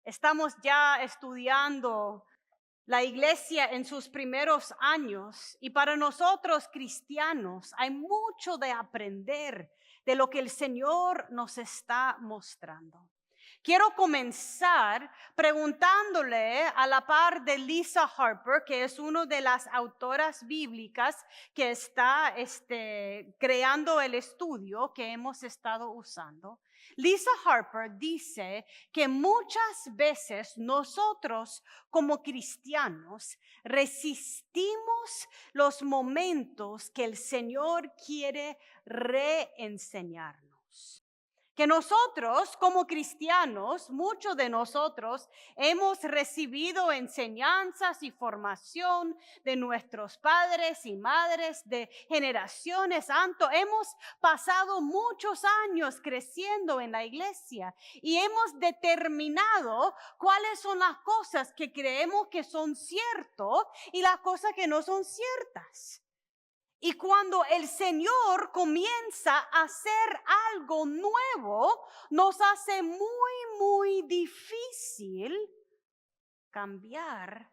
Estamos ya estudiando la iglesia en sus primeros años y para nosotros cristianos hay mucho de aprender de lo que el Señor nos está mostrando. Quiero comenzar preguntándole a la par de Lisa Harper, que es una de las autoras bíblicas que está creando el estudio que hemos estado usando. Lisa Harper dice que muchas veces nosotros como cristianos resistimos los momentos que el Señor quiere reenseñarnos. Que nosotros como cristianos, muchos de nosotros hemos recibido enseñanzas y formación de nuestros padres y madres de generaciones antes. Hemos pasado muchos años creciendo en la iglesia y hemos determinado cuáles son las cosas que creemos que son ciertas y las cosas que no son ciertas. Y cuando el Señor comienza a hacer algo nuevo, nos hace muy difícil cambiar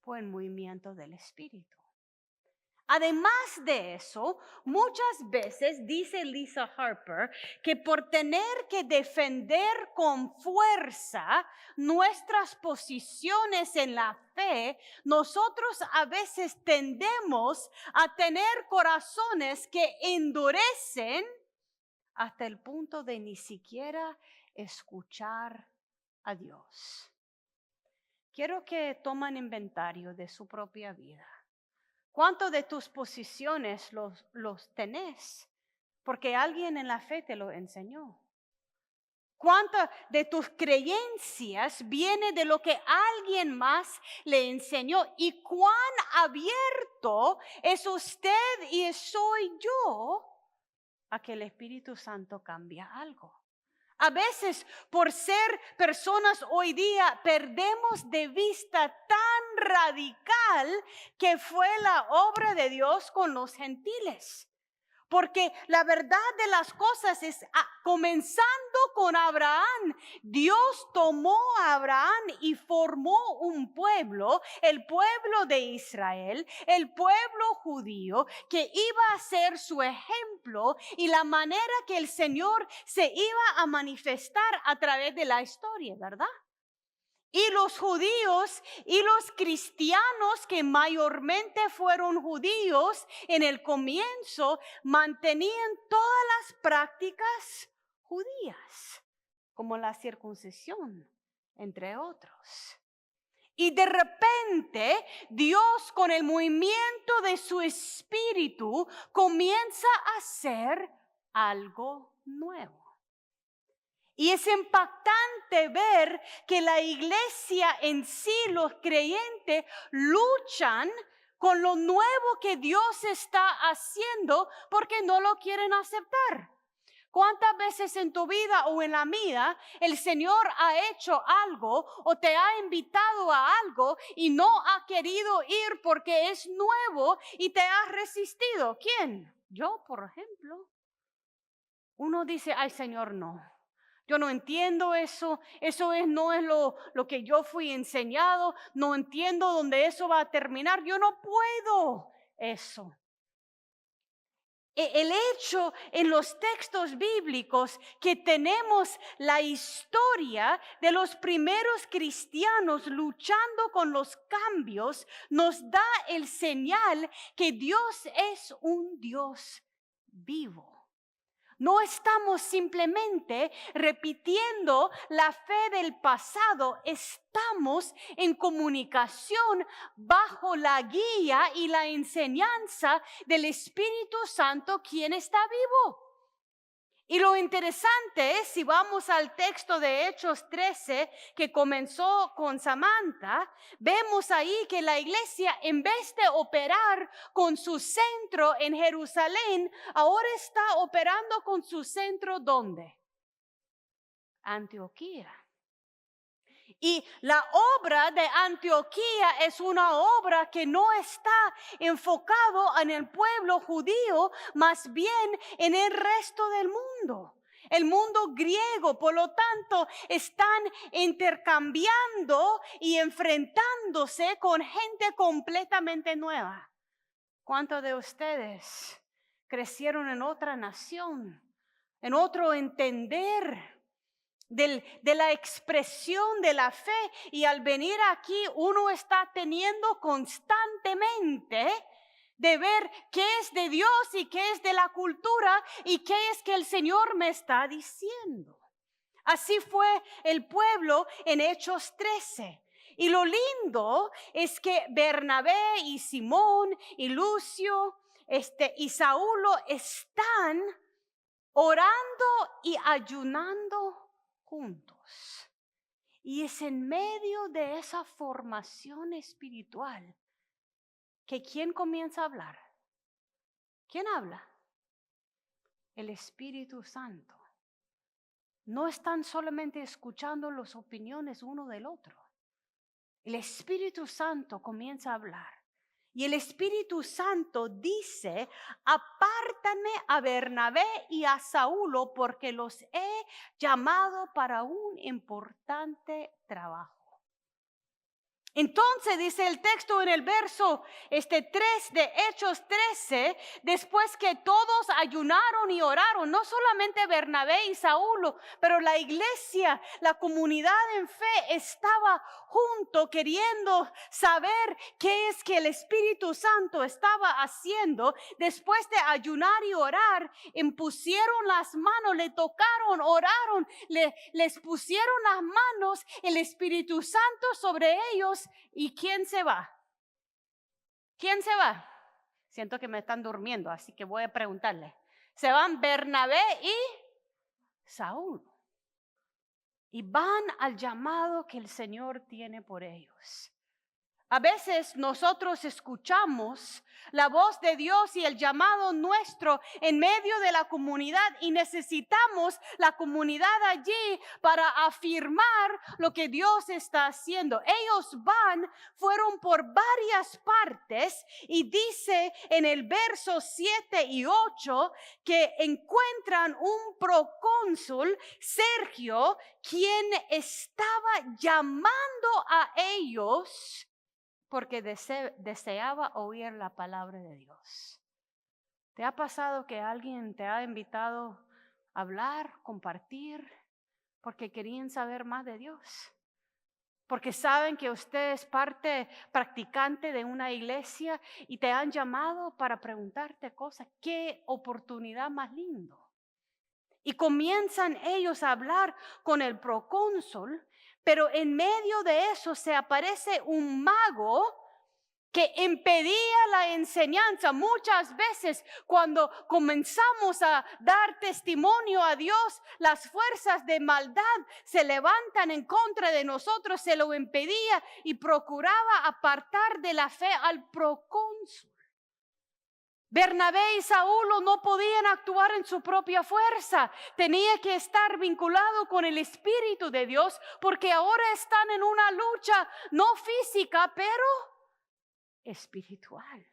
por el movimiento del Espíritu. Además de eso, muchas veces dice Lisa Harper que por tener que defender con fuerza nuestras posiciones en la fe, nosotros a veces tendemos a tener corazones que endurecen hasta el punto de ni siquiera escuchar a Dios. Quiero que tomen inventario de su propia vida. ¿Cuánto de tus posiciones los tenés? Porque alguien en la fe te lo enseñó. ¿Cuánto de tus creencias viene de lo que alguien más le enseñó? ¿Y cuán abierto es usted y soy yo a que el Espíritu Santo cambie algo? A veces, por ser personas hoy día, perdemos de vista tan radical que fue la obra de Dios con los gentiles. Porque la verdad de las cosas es, comenzando con Abraham, Dios tomó a Abraham y formó un pueblo, el pueblo de Israel, el pueblo judío, que iba a ser su ejemplo y la manera que el Señor se iba a manifestar a través de la historia, ¿verdad? Y los judíos y los cristianos que mayormente fueron judíos en el comienzo mantenían todas las prácticas judías, como la circuncisión, entre otros. Y de repente Dios con el movimiento de su espíritu comienza a hacer algo nuevo. Y es impactante ver que la iglesia en sí, los creyentes, luchan con lo nuevo que Dios está haciendo porque no lo quieren aceptar. ¿Cuántas veces en tu vida o en la mía el Señor ha hecho algo o te ha invitado a algo y no ha querido ir porque es nuevo y te has resistido? ¿Quién? Yo, por ejemplo. Uno dice, ay Señor, no. Yo no entiendo eso no es lo que yo fui enseñado, no entiendo dónde eso va a terminar, yo no puedo eso. El hecho en los textos bíblicos que tenemos la historia de los primeros cristianos luchando con los cambios nos da el señal que Dios es un Dios vivo. No estamos simplemente repitiendo la fe del pasado, estamos en comunicación bajo la guía y la enseñanza del Espíritu Santo, quien está vivo. Y lo interesante es, si vamos al texto de Hechos 13, que comenzó con Samantha, vemos ahí que la iglesia, en vez de operar con su centro en Jerusalén, ahora está operando con su centro, ¿dónde? Antioquía. Y la obra de Antioquía es una obra que no está enfocado en el pueblo judío, más bien en el resto del mundo. el mundo griego. Por lo tanto, están intercambiando y enfrentándose con gente completamente nueva. ¿Cuántos de ustedes crecieron en otra nación, en otro entender de la expresión de la fe? Y al venir aquí uno está teniendo constantemente de ver qué es de Dios y qué es de la cultura y qué es que el Señor me está diciendo. Así fue el pueblo en Hechos 13. Y lo lindo es que Bernabé y Simón y Lucio y Saulo están orando y ayunando juntos. Y es en medio de esa formación espiritual que ¿quién comienza a hablar? ¿Quién habla? El Espíritu Santo. No están solamente escuchando las opiniones uno del otro. El Espíritu Santo comienza a hablar. Y el Espíritu Santo dice: apártame a Bernabé y a Saulo porque los he llamado para un importante trabajo. Entonces dice el texto en el verso 3 de Hechos 13, después que todos ayunaron y oraron, no solamente Bernabé y Saulo, pero la iglesia, la comunidad en fe estaba junto queriendo saber qué es que el Espíritu Santo estaba haciendo. Después de ayunar y orar, impusieron las manos, le tocaron, oraron, les pusieron las manos, el Espíritu Santo sobre ellos. ¿Y quién se va? ¿Quién se va? Siento que me están durmiendo, así que voy a preguntarle. Se van Bernabé y Saulo. Y van al llamado que el Señor tiene por ellos. A veces nosotros escuchamos la voz de Dios y el llamado nuestro en medio de la comunidad y necesitamos la comunidad allí para afirmar lo que Dios está haciendo. Ellos fueron por varias partes y dice en el verso 7 y 8 que encuentran un procónsul, Sergio, quien estaba llamando a ellos porque deseaba oír la palabra de Dios. ¿Te ha pasado que alguien te ha invitado a hablar, compartir, porque querían saber más de Dios? Porque saben que usted es parte practicante de una iglesia y te han llamado para preguntarte cosas. ¡Qué oportunidad más lindo! Y comienzan ellos a hablar con el procónsul. Pero en medio de eso se aparece un mago que impedía la enseñanza. Muchas veces cuando comenzamos a dar testimonio a Dios, las fuerzas de maldad se levantan en contra de nosotros. Se lo impedía y procuraba apartar de la fe al procónsul. Bernabé y Saulo no podían actuar en su propia fuerza. Tenía que estar vinculado con el Espíritu de Dios porque ahora están en una lucha no física, pero espiritual.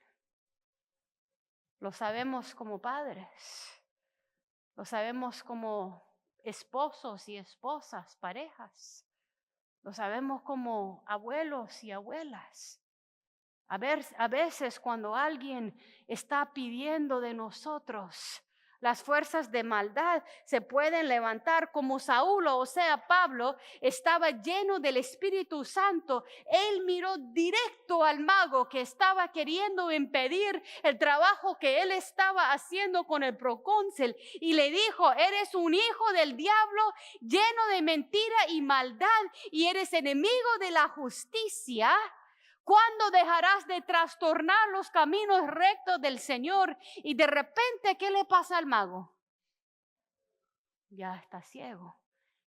Lo sabemos como padres. Lo sabemos como esposos y esposas, parejas. Lo sabemos como abuelos y abuelas. A veces cuando alguien está pidiendo de nosotros, las fuerzas de maldad se pueden levantar como Saulo, o sea, Pablo, estaba lleno del Espíritu Santo. Él miró directo al mago que estaba queriendo impedir el trabajo que él estaba haciendo con el procónsul y le dijo: eres un hijo del diablo, lleno de mentira y maldad, y eres enemigo de la justicia. ¿Cuándo dejarás de trastornar los caminos rectos del Señor? Y de repente, ¿qué le pasa al mago? Ya está ciego.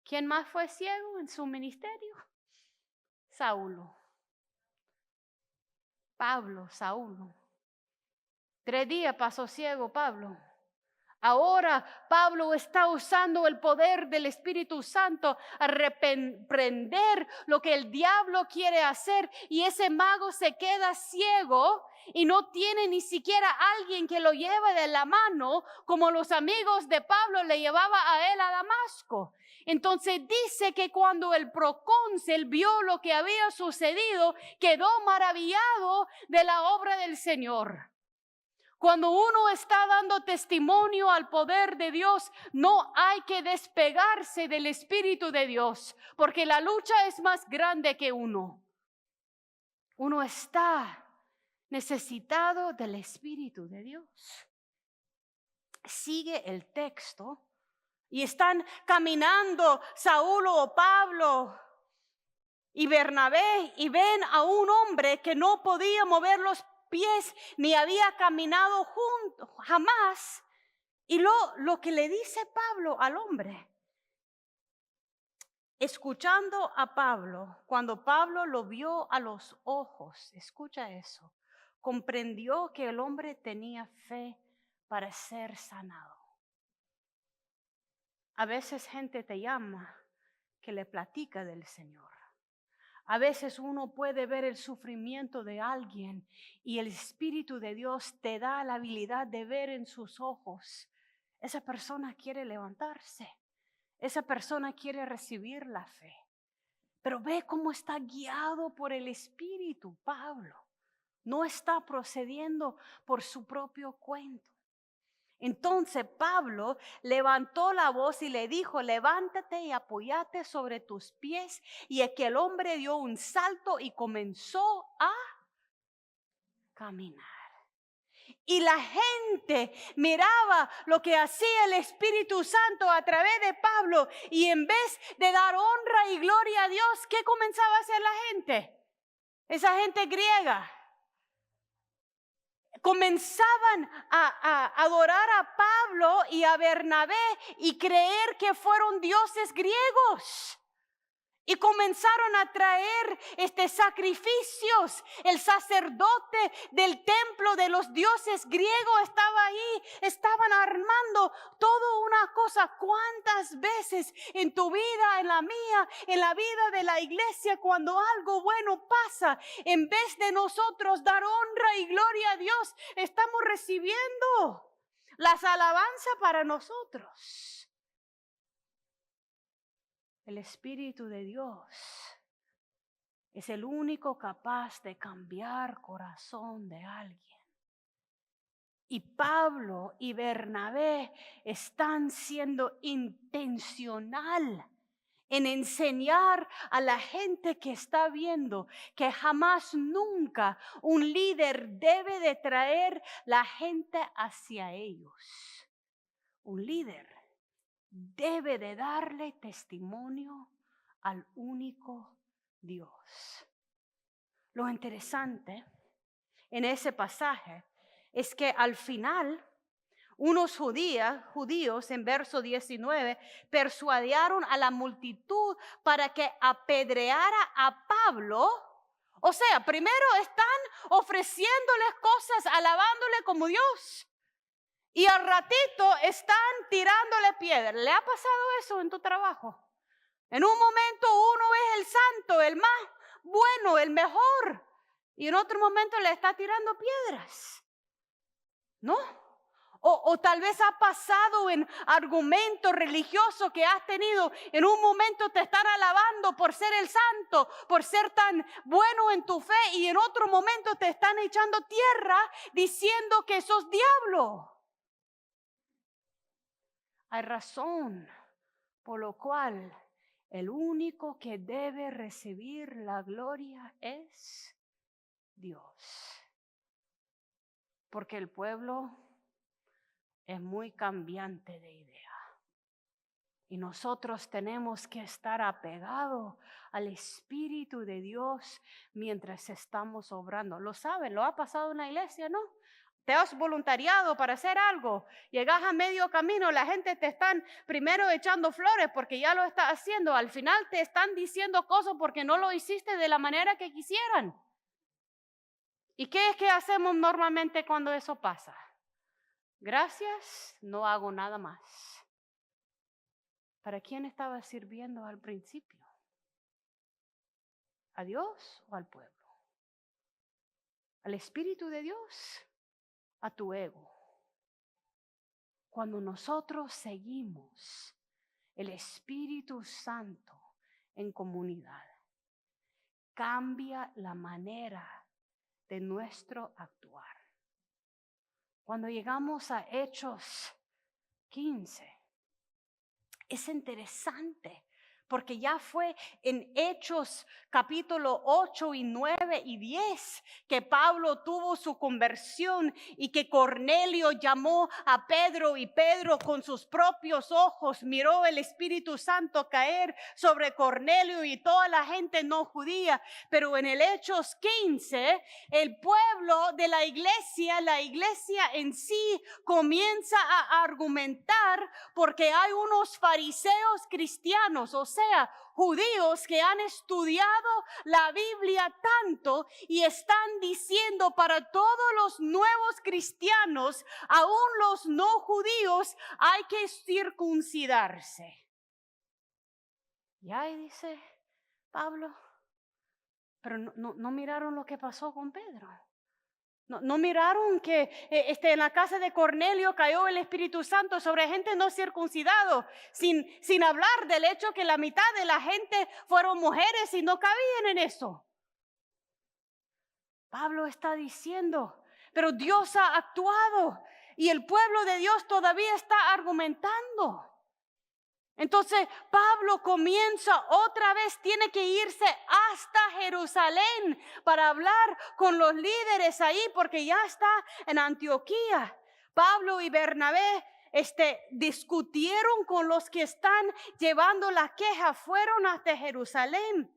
¿Quién más fue ciego en su ministerio? Saulo. Pablo, Saulo. 3 días pasó ciego Pablo. Ahora Pablo está usando el poder del Espíritu Santo a reprender lo que el diablo quiere hacer, y ese mago se queda ciego y no tiene ni siquiera alguien que lo lleve de la mano como los amigos de Pablo le llevaba a él a Damasco. Entonces dice que cuando el procónsul vio lo que había sucedido, quedó maravillado de la obra del Señor. Cuando uno está dando testimonio al poder de Dios, no hay que despegarse del Espíritu de Dios, porque la lucha es más grande que uno. Uno está necesitado del Espíritu de Dios. Sigue el texto y están caminando Saúl o Pablo y Bernabé y ven a un hombre que no podía mover los pies ni había caminado junto jamás, y lo que le dice Pablo al hombre, escuchando a Pablo, cuando Pablo lo vio a los ojos, escucha eso, comprendió que el hombre tenía fe para ser sanado. A veces gente te llama que le platica del Señor. A veces uno puede ver el sufrimiento de alguien y el Espíritu de Dios te da la habilidad de ver en sus ojos. Esa persona quiere levantarse. Esa persona quiere recibir la fe. Pero ve cómo está guiado por el Espíritu, Pablo. No está procediendo por su propio cuento. Entonces Pablo levantó la voz y le dijo, levántate y apóyate sobre tus pies. Y aquel hombre dio un salto y comenzó a caminar. Y la gente miraba lo que hacía el Espíritu Santo a través de Pablo. Y en vez de dar honra y gloria a Dios, ¿qué comenzaba a hacer la gente? Esa gente griega. Comenzaban a adorar a Pablo y a Bernabé y creer que fueron dioses griegos. Y comenzaron a traer sacrificios. El sacerdote del templo de los dioses griegos estaba ahí. Estaban armando toda una cosa. ¿Cuántas veces en tu vida, en la mía, en la vida de la iglesia, cuando algo bueno pasa, en vez de nosotros dar honra y gloria a Dios, estamos recibiendo las alabanzas para nosotros? El Espíritu de Dios es el único capaz de cambiar corazón de alguien. Y Pablo y Bernabé están siendo intencional en enseñar a la gente que está viendo que jamás, nunca un líder debe de traer la gente hacia ellos. Un líder debe de darle testimonio al único Dios. Lo interesante en ese pasaje es que al final unos judíos en verso 19 persuadieron a la multitud para que apedreara a Pablo. O sea, primero están ofreciéndoles cosas, alabándole como Dios. Y al ratito están tirándole piedra. ¿Le ha pasado eso en tu trabajo? En un momento uno es el santo, el más bueno, el mejor. Y en otro momento le está tirando piedras. ¿No? O tal vez ha pasado en argumentos religiosos que has tenido. En un momento te están alabando por ser el santo, por ser tan bueno en tu fe. Y en otro momento te están echando tierra diciendo que sos diablo. Hay razón por lo cual el único que debe recibir la gloria es Dios. Porque el pueblo es muy cambiante de idea. Y nosotros tenemos que estar apegados al Espíritu de Dios mientras estamos obrando. ¿Lo saben? ¿Lo ha pasado en la iglesia, no? Te has voluntariado para hacer algo, llegas a medio camino, la gente te están primero echando flores porque ya lo estás haciendo, al final te están diciendo cosas porque no lo hiciste de la manera que quisieran. ¿Y qué es que hacemos normalmente cuando eso pasa? Gracias, no hago nada más. ¿Para quién estaba sirviendo al principio? ¿A Dios o al pueblo? ¿Al Espíritu de Dios? ¿A tu ego? Cuando nosotros seguimos el Espíritu Santo en comunidad, cambia la manera de nuestro actuar. Cuando llegamos a Hechos 15, es interesante porque ya fue en Hechos capítulo 8 y 9 y 10 que Pablo tuvo su conversión y que Cornelio llamó a Pedro y Pedro con sus propios ojos miró el Espíritu Santo caer sobre Cornelio y toda la gente no judía. Pero en el Hechos 15, el pueblo de la iglesia en sí comienza a argumentar porque hay unos fariseos cristianos, o sea, judíos que han estudiado la Biblia tanto y están diciendo para todos los nuevos cristianos, aún los no judíos, hay que circuncidarse. Y ahí dice Pablo, pero no miraron lo que pasó con Pedro. No miraron que en la casa de Cornelio cayó el Espíritu Santo sobre gente no circuncidado, sin hablar del hecho que la mitad de la gente fueron mujeres y no cabían en eso. Pablo está diciendo, pero Dios ha actuado y el pueblo de Dios todavía está argumentando. Entonces Pablo comienza otra vez, tiene que irse hasta Jerusalén para hablar con los líderes ahí porque ya está en Antioquía. Pablo y Bernabé discutieron con los que están llevando la queja, fueron hasta Jerusalén.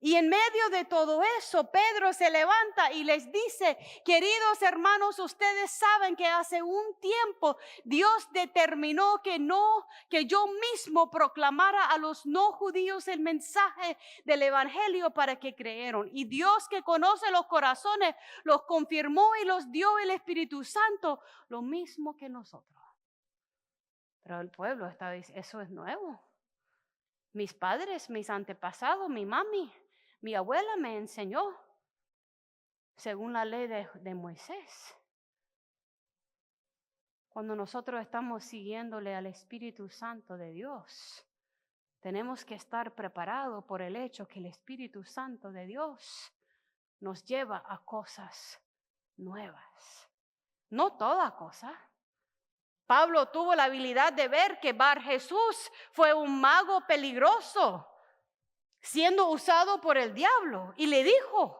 Y en medio de todo eso, Pedro se levanta y les dice, queridos hermanos, ustedes saben que hace un tiempo Dios determinó que yo mismo proclamara a los no judíos el mensaje del evangelio para que creyeron. Y Dios, que conoce los corazones, los confirmó y los dio el Espíritu Santo, lo mismo que nosotros. Pero el pueblo está diciendo, eso es nuevo. Mis padres, mis antepasados, mi mami, mi abuela me enseñó según la ley de Moisés. Cuando nosotros estamos siguiéndole al Espíritu Santo de Dios, tenemos que estar preparados por el hecho que el Espíritu Santo de Dios nos lleva a cosas nuevas. No toda cosa. Pablo tuvo la habilidad de ver que Bar Jesús fue un mago peligroso, siendo usado por el diablo, y le dijo,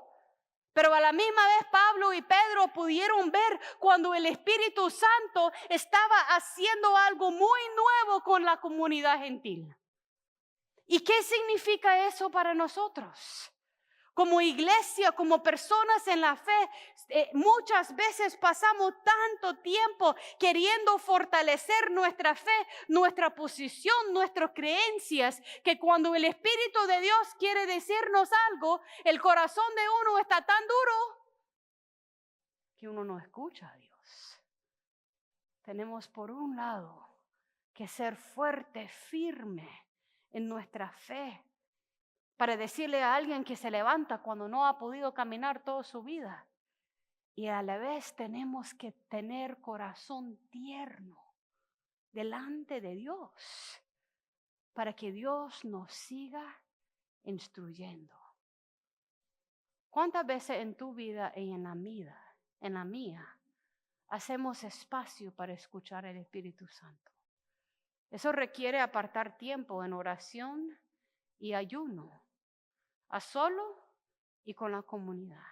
pero a la misma vez Pablo y Pedro pudieron ver cuando el Espíritu Santo estaba haciendo algo muy nuevo con la comunidad gentil. ¿Y qué significa eso para nosotros? Como iglesia, como personas en la fe, muchas veces pasamos tanto tiempo queriendo fortalecer nuestra fe, nuestra posición, nuestras creencias, que cuando el Espíritu de Dios quiere decirnos algo, el corazón de uno está tan duro que uno no escucha a Dios. Tenemos por un lado que ser fuerte, firme en nuestra fe, para decirle a alguien que se levanta cuando no ha podido caminar toda su vida. Y a la vez tenemos que tener corazón tierno delante de Dios para que Dios nos siga instruyendo. ¿Cuántas veces en tu vida y en la mía, hacemos espacio para escuchar el Espíritu Santo? Eso requiere apartar tiempo en oración y ayuno, a solo y con la comunidad.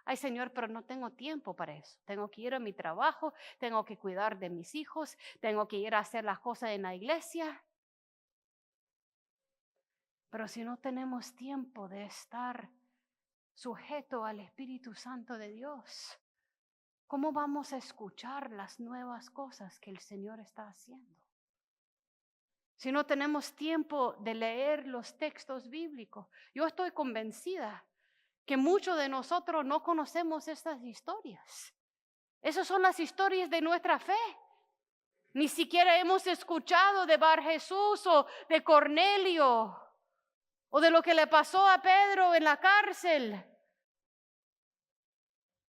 Ay, Señor, pero no tengo tiempo para eso. Tengo que ir a mi trabajo, tengo que cuidar de mis hijos, tengo que ir a hacer las cosas en la iglesia. Pero si no tenemos tiempo de estar sujeto al Espíritu Santo de Dios, ¿cómo vamos a escuchar las nuevas cosas que el Señor está haciendo? Si no tenemos tiempo de leer los textos bíblicos, yo estoy convencida que muchos de nosotros no conocemos estas historias. Esas son las historias de nuestra fe. Ni siquiera hemos escuchado de Bar Jesús o de Cornelio o de lo que le pasó a Pedro en la cárcel.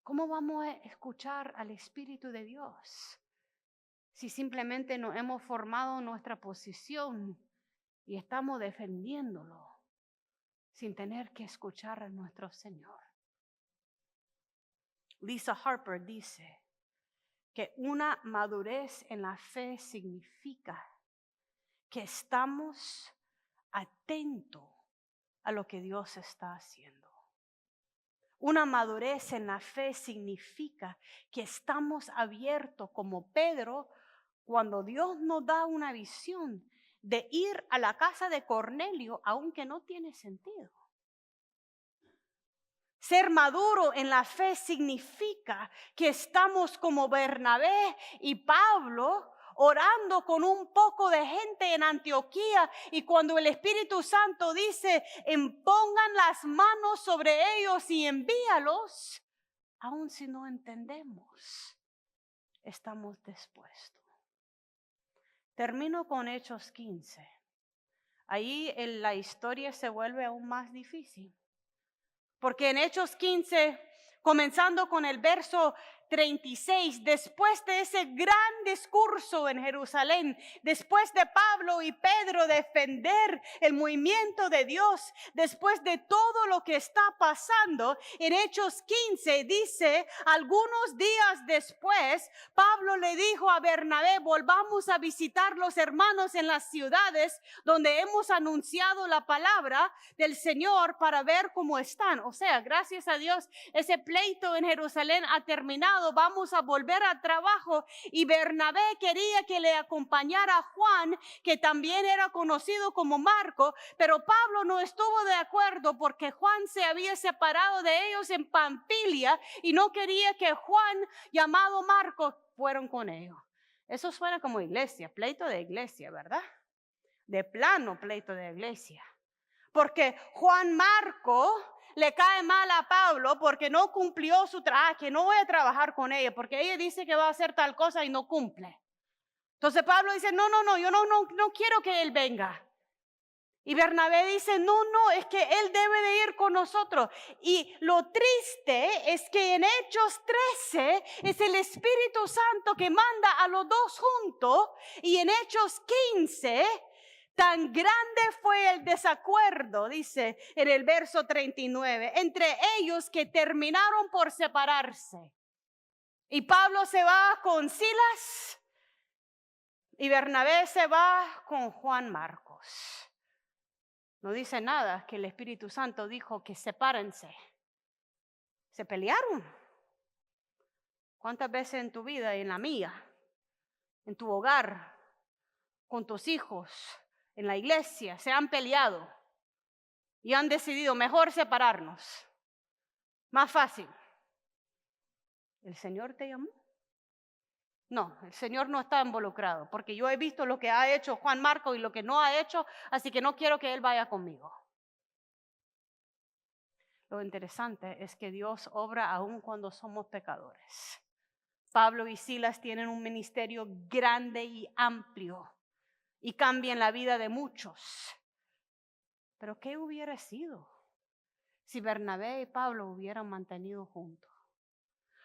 ¿Cómo vamos a escuchar al Espíritu de Dios si simplemente no hemos formado nuestra posición y estamos defendiéndolo sin tener que escuchar a nuestro Señor? Lisa Harper dice que una madurez en la fe significa que estamos atentos a lo que Dios está haciendo. Una madurez en la fe significa que estamos abiertos como Pedro cuando Dios nos da una visión de ir a la casa de Cornelio, aunque no tiene sentido. Ser maduro en la fe significa que estamos como Bernabé y Pablo orando con un poco de gente en Antioquía, y cuando el Espíritu Santo dice, pongan las manos sobre ellos y envíalos, aun si no entendemos, estamos dispuestos. Termino con Hechos 15. Ahí la historia se vuelve aún más difícil. Porque en Hechos 15, comenzando con el verso 36, después de ese gran discurso en Jerusalén, después de Pablo y Pedro defender el movimiento de Dios, después de todo lo que está pasando, en Hechos 15 dice, algunos días después, Pablo le dijo a Bernabé, volvamos a visitar los hermanos en las ciudades donde hemos anunciado la palabra del Señor para ver cómo están. O sea, gracias a Dios, ese pleito en Jerusalén ha terminado. Vamos a volver al trabajo, y Bernabé quería que le acompañara a Juan, que también era conocido como Marco, pero Pablo no estuvo de acuerdo porque Juan se había separado de ellos en Panfilia y no quería que Juan, llamado Marco, fueron con ellos. Eso suena como iglesia, pleito de iglesia, ¿verdad? De plano pleito de iglesia. Porque Juan Marco le cae mal a Pablo porque no cumplió su trabajo, que no voy a trabajar con ella porque ella dice que va a hacer tal cosa y no cumple. Entonces Pablo dice, no, yo no quiero que él venga. Y Bernabé dice, no, es que él debe de ir con nosotros. Y lo triste es que en Hechos 13 es el Espíritu Santo que manda a los dos juntos, y en Hechos 15... tan grande fue el desacuerdo, dice en el verso 39, entre ellos que terminaron por separarse. Y Pablo se va con Silas y Bernabé se va con Juan Marcos. No dice nada que el Espíritu Santo dijo que sepárense. Se pelearon. ¿Cuántas veces en tu vida y en la mía, en tu hogar, con tus hijos, en la iglesia, se han peleado y han decidido mejor separarnos? Más fácil. ¿El Señor te llamó? No, el Señor no está involucrado, porque yo he visto lo que ha hecho Juan Marco y lo que no ha hecho, así que no quiero que él vaya conmigo. Lo interesante es que Dios obra aún cuando somos pecadores. Pablo y Silas tienen un ministerio grande y amplio y cambian la vida de muchos. Pero ¿qué hubiera sido si Bernabé y Pablo hubieran mantenido juntos?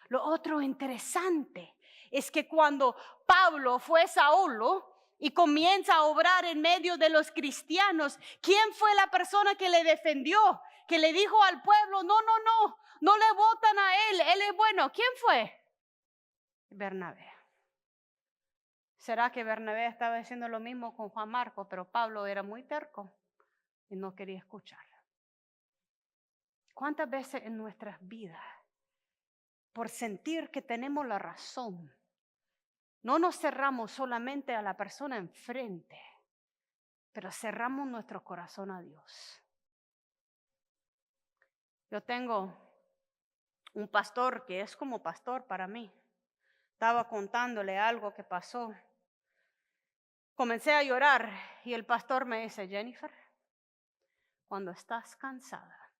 Lo otro interesante es que cuando Pablo fue Saulo y comienza a obrar en medio de los cristianos, ¿quién fue la persona que le defendió? Que le dijo al pueblo, no le votan a él es bueno. ¿Quién fue? Bernabé. ¿Será que Bernabé estaba haciendo lo mismo con Juan Marcos, pero Pablo era muy terco y no quería escuchar? ¿Cuántas veces en nuestras vidas, por sentir que tenemos la razón, no nos cerramos solamente a la persona enfrente, pero cerramos nuestro corazón a Dios? Yo tengo un pastor que es como pastor para mí. Estaba contándole algo que pasó. Comencé a llorar y el pastor me dice, Jennifer, cuando estás cansada,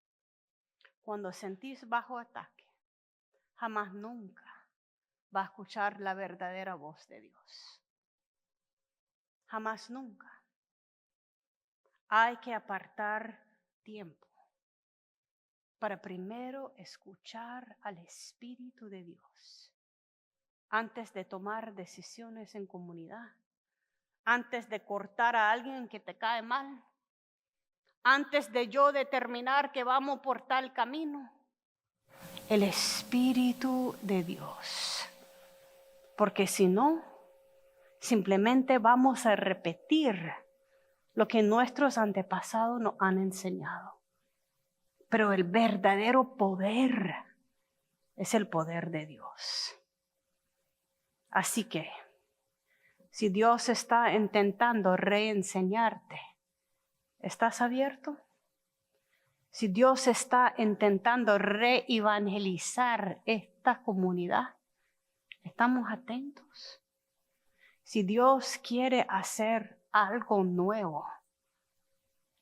cuando sentís bajo ataque, jamás nunca va a escuchar la verdadera voz de Dios. Jamás nunca. Hay que apartar tiempo para primero escuchar al Espíritu de Dios antes de tomar decisiones en comunidad, antes de cortar a alguien que te cae mal, antes de yo determinar que vamos por tal camino. El Espíritu de Dios. Porque si no, simplemente vamos a repetir lo que nuestros antepasados nos han enseñado. Pero el verdadero poder es el poder de Dios. Así que, si Dios está intentando reenseñarte, ¿estás abierto? Si Dios está intentando reevangelizar esta comunidad, ¿estamos atentos? Si Dios quiere hacer algo nuevo,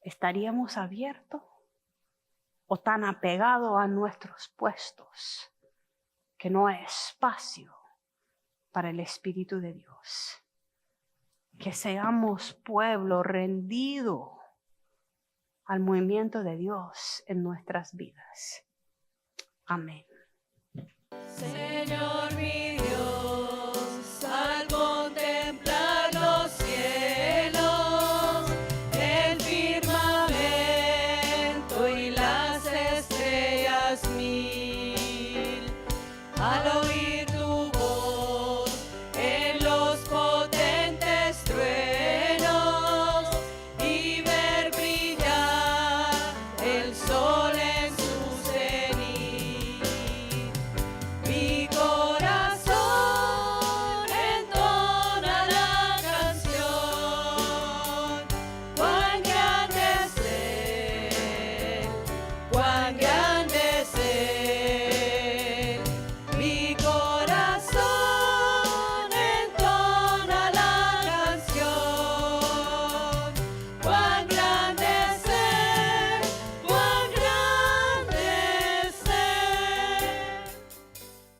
¿estaríamos abiertos o tan apegados a nuestros puestos que no hay espacio para el Espíritu de Dios? Que seamos pueblo rendido al movimiento de Dios en nuestras vidas. Amén. Señor mi Dios, al contemplar los cielos, el firmamento y las estrellas mil, al